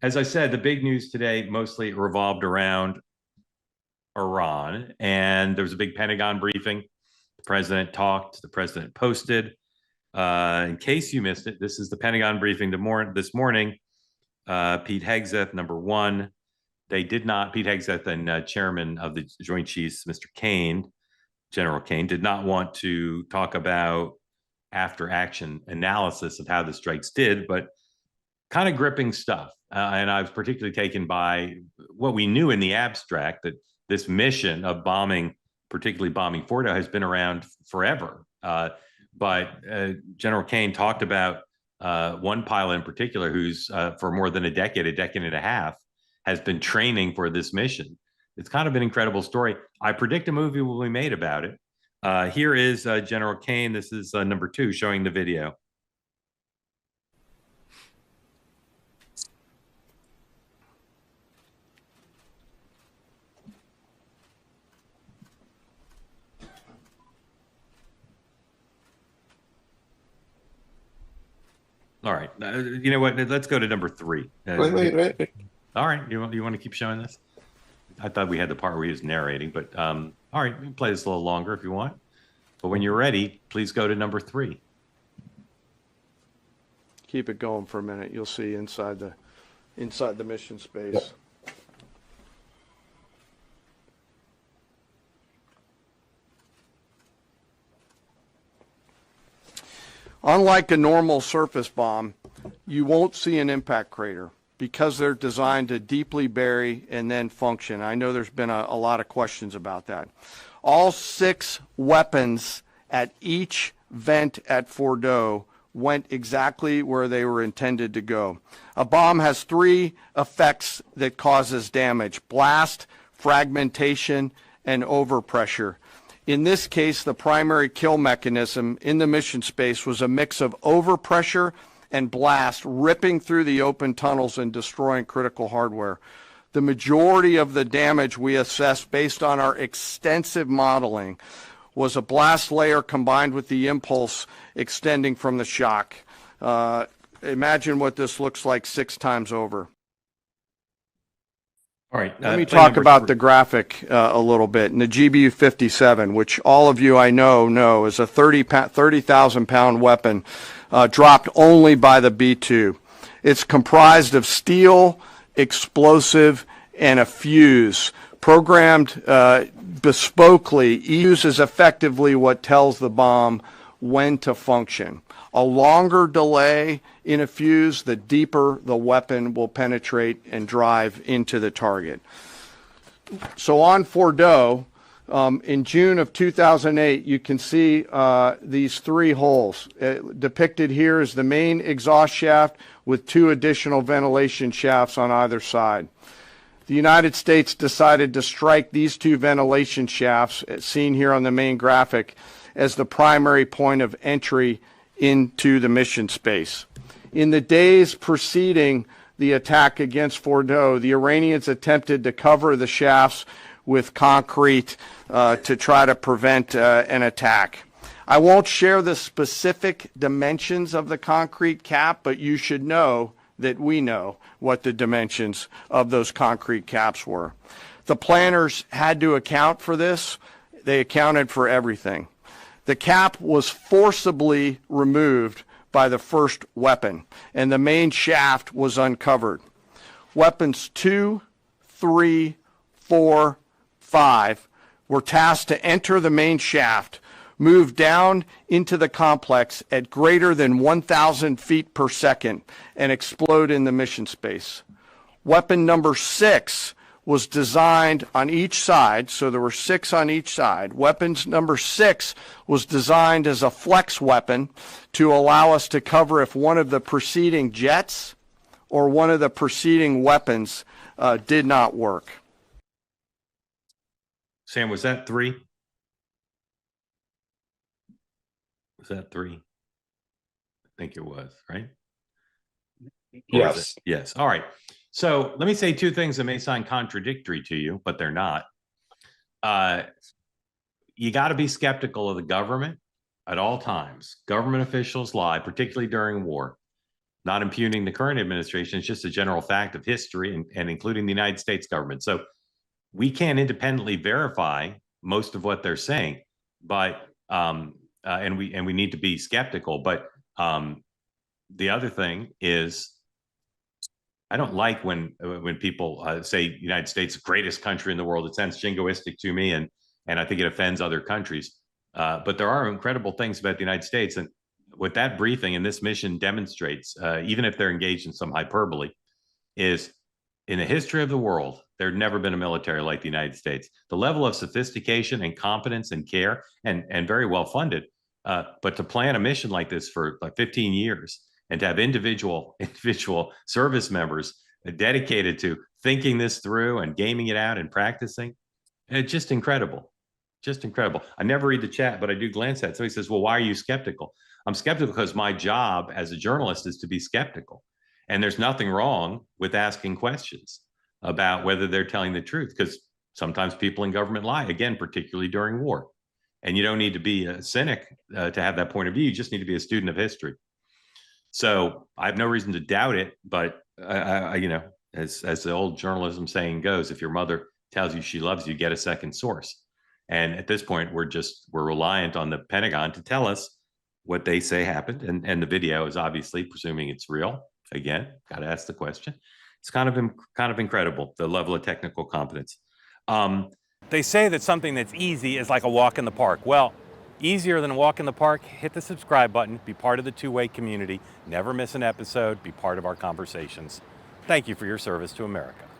as I said, the big news today mostly revolved around Iran, and there was a big Pentagon briefing. The president talked, the president posted. In case you missed it, this is the Pentagon briefing this morning. Pete Hegseth, number one. They did not, Pete Hegseth and chairman of the Joint Chiefs, Mr. Kane, General Kane, did not want to talk about after action analysis of how the strikes did, but kind of gripping stuff. And I was particularly taken by what we knew in the abstract, that this mission of bombing, particularly bombing Fordo, has been around forever. But General Kane talked about one pilot in particular who's for more than a decade and a half, has been training for this mission. It's kind of an incredible story. I predict a movie will be made about it. Here is General Kane. This is number two, showing the video. All right. You know what? Let's go to number three. Wait. All right. You want to keep showing this? I thought we had the part where he was narrating, but all right. We can play this a little longer if you want. But when you're ready, please go to number three. Keep it going for a minute. You'll see inside the mission space. Yep. Unlike a normal surface bomb, you won't see an impact crater because they're designed to deeply bury and then function. I know there's been a lot of questions about that. All 6 weapons at each vent at Fordo went exactly where they were intended to go. A bomb has 3 effects that causes damage: blast, fragmentation, and overpressure. In this case, the primary kill mechanism in the mission space was a mix of overpressure and blast, ripping through the open tunnels and destroying critical hardware. The majority of the damage we assessed based on our extensive modeling was a blast layer combined with the impulse extending from the shock. Imagine what this looks like 6 times over. All right. Let me talk about the graphic a little bit. And the GBU-57, which all of you I know is a 30,000 pound weapon dropped only by the B-2. It's comprised of steel, explosive, and a fuse. Programmed bespokely, uses effectively what tells the bomb when to function. A longer delay in a fuse, the deeper the weapon will penetrate and drive into the target. So on Fordo, in June of 2008, you can see these 3 holes. Depicted here is the main exhaust shaft with 2 additional ventilation shafts on either side. The United States decided to strike these 2 ventilation shafts, seen here on the main graphic, as the primary point of entry into the mission space. In the days preceding the attack against Fordo, the Iranians attempted to cover the shafts with concrete to try to prevent an attack. I won't share the specific dimensions of the concrete cap, but you should know that we know what the dimensions of those concrete caps were. The planners had to account for this. They accounted for everything. The cap was forcibly removed by the first weapon, and the main shaft was uncovered. Weapons 2, 3, 4, 5 were tasked to enter the main shaft, move down into the complex at greater than 1,000 feet per second, and explode in the mission space. Weapon number 6 was designed on each side, so there were 6 on each side. Weapons number 6 was designed as a flex weapon to allow us to cover if one of the preceding jets or one of the preceding weapons did not work. Sam, was that 3? Was that 3? I think it was, right? Yes. Yes. All right. So let me say 2 things that may sound contradictory to you, but they're not. You got to be skeptical of the government at all times. Government officials lie, particularly during war. not impugning the current administration. It's just a general fact of history and including the United States government. So we can't independently verify most of what they're saying, but and we need to be skeptical. But the other thing is, I don't like when people say United States greatest country in the world. It sounds jingoistic to me, and I think it offends other countries. But there are incredible things about the United States, and what that briefing and this mission demonstrates, even if they're engaged in some hyperbole, is in the history of the world, there's never been a military like the United States. The level of sophistication and competence and care, and very well funded, but to plan a mission like this for like 15 years and to have individual service members dedicated to thinking this through and gaming it out and practicing, it's just incredible. Just incredible. I never read the chat, but I do glance at it. So he says, well, why are you skeptical? I'm skeptical because my job as a journalist is to be skeptical. And there's nothing wrong with asking questions about whether they're telling the truth, because sometimes people in government lie, again, particularly during war. And you don't need to be a cynic to have that point of view. You just need to be a student of history. So I have no reason to doubt it. But, as the old journalism saying goes, if your mother tells you she loves you, get a second source. And at this point, we're reliant on the Pentagon to tell us what they say happened. And the video is obviously presuming it's real. Again, got to ask the question. It's kind of incredible, the level of technical competence. They say that something that's easy is like a walk in the park. Well, easier than a walk in the park, hit the subscribe button, be part of the two-way community, never miss an episode, be part of our conversations. Thank you for your service to America.